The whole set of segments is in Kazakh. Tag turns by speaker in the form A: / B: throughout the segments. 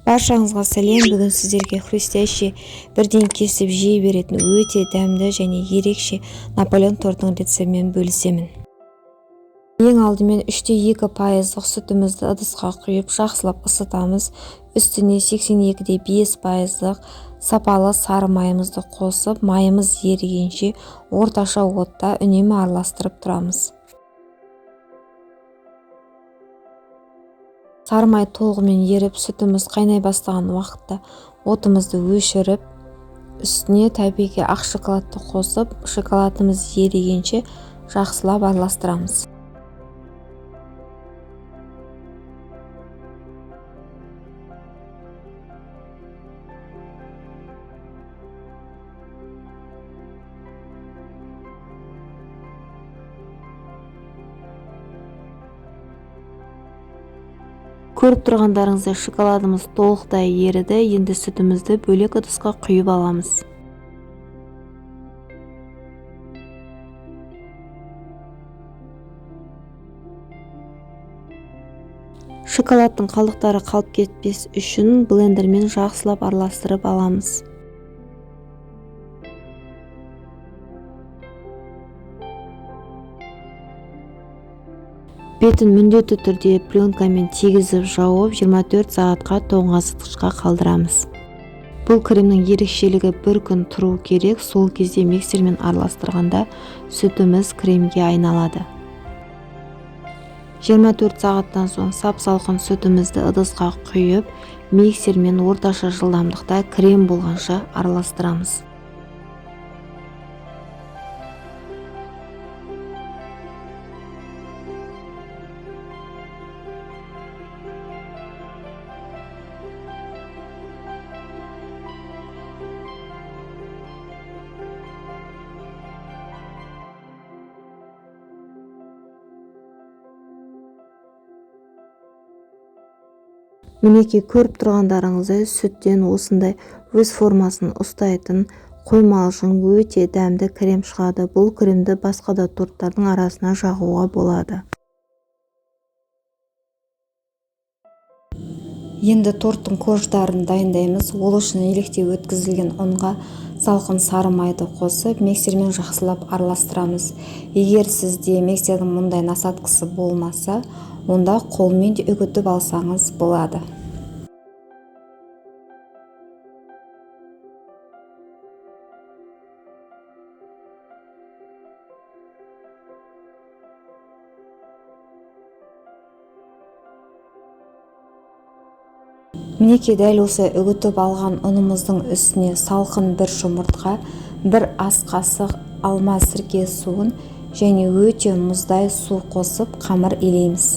A: Баршаңызға сәлем. Бүгін сіздерге хрустящий бірден кесіп жей беретін өте дәмді және ерекше Наполеон тортының рецептімен бөлісемін. Ең алдымен 3,2% сүтімізді ыдысқа құйып жақсылап ысытамыз. Үстіне 82,5% сапалы сары майымызды қосып, майымыз ерігенше орташа отта үнемі араластырып тұрамыз. Сары май толығымен еріп, сүтіміз қайнай бастаған уақытта отымызды өшіріп, үстіне табиғи ақ шоколадты қосып, шоколадымыз ерігенше жақсылап араластырамыз. Көріп тұрғандарыңыздай шоколадымыз толықтай еріді. Енді сүтімізді бөлек ыдысқа құйып аламыз. Шоколадтың қалдықтары қалып кетпес үшін блендермен жақсылап араластырып аламыз. Бетін міндетті түрде пленкамен тегізіп жауып 24 сағатқа тоңазытқышқа қалдырамыз. Бұл кремнің ерекшелігі бір күн тұру керек, сол кезде миксермен араластырғанда сүтіміз кремге айналады. 24 сағаттан соң сап-салқын сүтімізді ыдысқа құйып, миксермен орташа жылдамдықта крем болғанша араластырамыз. Мінекей көріп тұрғандарыңыздай сүттен осындай өз формасын ұстайтын қоймалжың өте дәмді крем шығады. Бұл кремді басқа да торттардың арасына жағуға болады. Енді торттың корждарын дайындаймыз. Ол үшін електен өткізілген ұнға салқын сары майды қосып, миксермен жақсылап араластырамыз. Егер сізде миксердің мұндай насадкасы болмаса, онда қолмен де үгітіп алсаңыз болады. Мінекей дәл осы үгітіп алған ұнымыздың үстіне салқын бір жұмыртқа, бір ас қасық алма сірке суын және өте мұздай су қосып қамыр илейміз.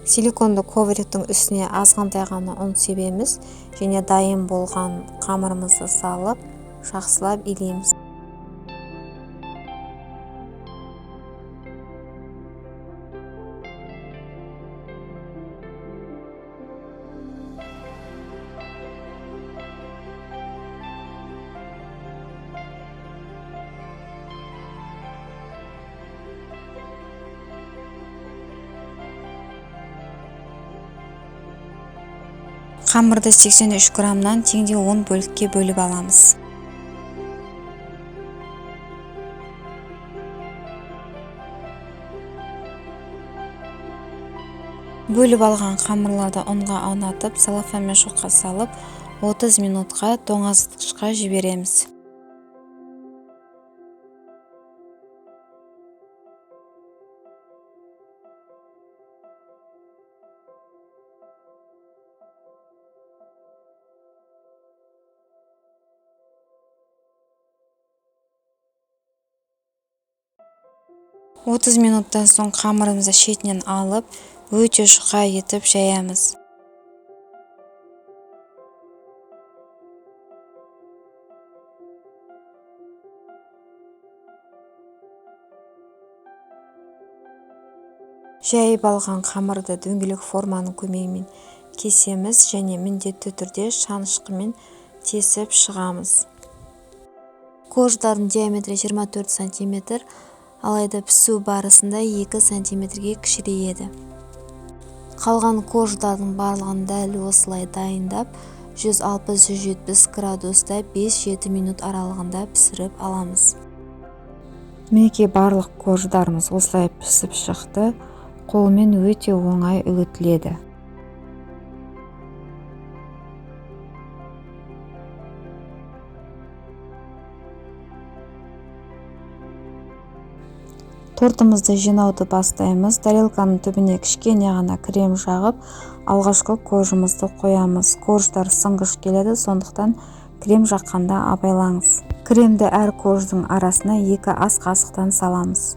A: Силиконды ковриктің үстіне азғантай ғана ұн себеміз және дайын болған қамырымызды салып, жақсылап илейміз. Қамырды 83 граммнан теңде 10 бөлікке бөліп аламыз. Бөліп алған қамырларды ұнға аунатып, целлофан мешокқа салып, 30 минутқа тоңазытқышқа жібереміз. Отыз минуттан соң қамырымызды шетінен алып, өте жұқа етіп жаямыз. Жайып алған қамырды дөңгелек форманың көмегімен кесеміз және міндетті түрде шанышқымен тесіп шығамыз. Корждардың диаметрі 24 см, алайда пісу барысында 2 см-ге кішірейеді. Қалған корждардың барлығын дәл осылай дайындап, 160-170 градуста 5-7 минут аралығында пісіріп аламыз. Мінекей барлық корждарымыз осылай пісіп шықты. Қолмен өте оңай үгітіледі. Тортымызды жинауды бастаймыз. Тарелканың түбіне кішкене ғана крем жағып, алғашқы коржымызды қоямыз. Корждар сынғыш келеді, сондықтан крем жаққанда абайлаңыз. Кремді әр корждың арасына 2 ас қасықтан саламыз.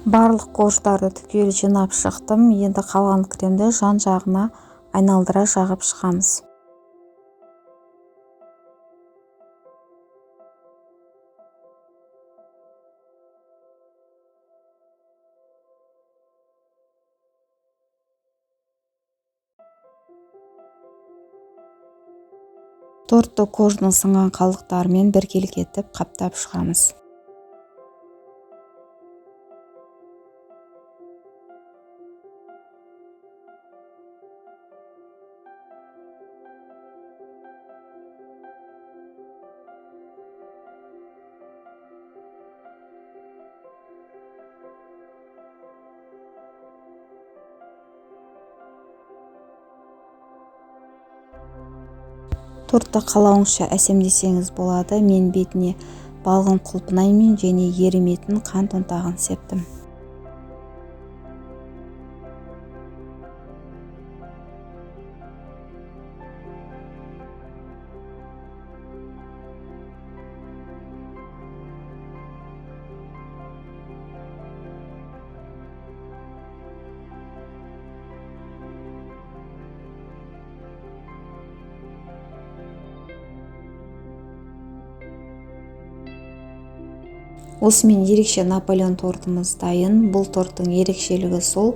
A: Барлық корждарды түгел жинап шықтым. Енді қалған кремді жан жағына айналдыра жағып шығамыз. Тортты корждың сынған қалдықтарымен біркелкі етіп қаптап шығамыз. Тортты қалауыңызша әсемдесеңіз болады. Мен бетіне балғын құлпынаймен және еріметін қант ұнтағын септім. Осымен ерекше Наполеон тортымыз дайын. Бұл торттың ерекшелігі сол,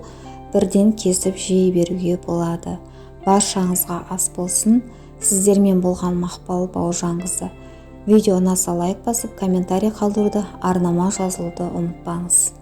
A: бірден кесіп жей беруге болады. Баршаңызға ас болсын. Сіздермен болған Мақпал Бауыржанқызы. Видео ұнаса лайк басып, комментарий қалдыруды, арнама жазылуды ұмытпаңыз.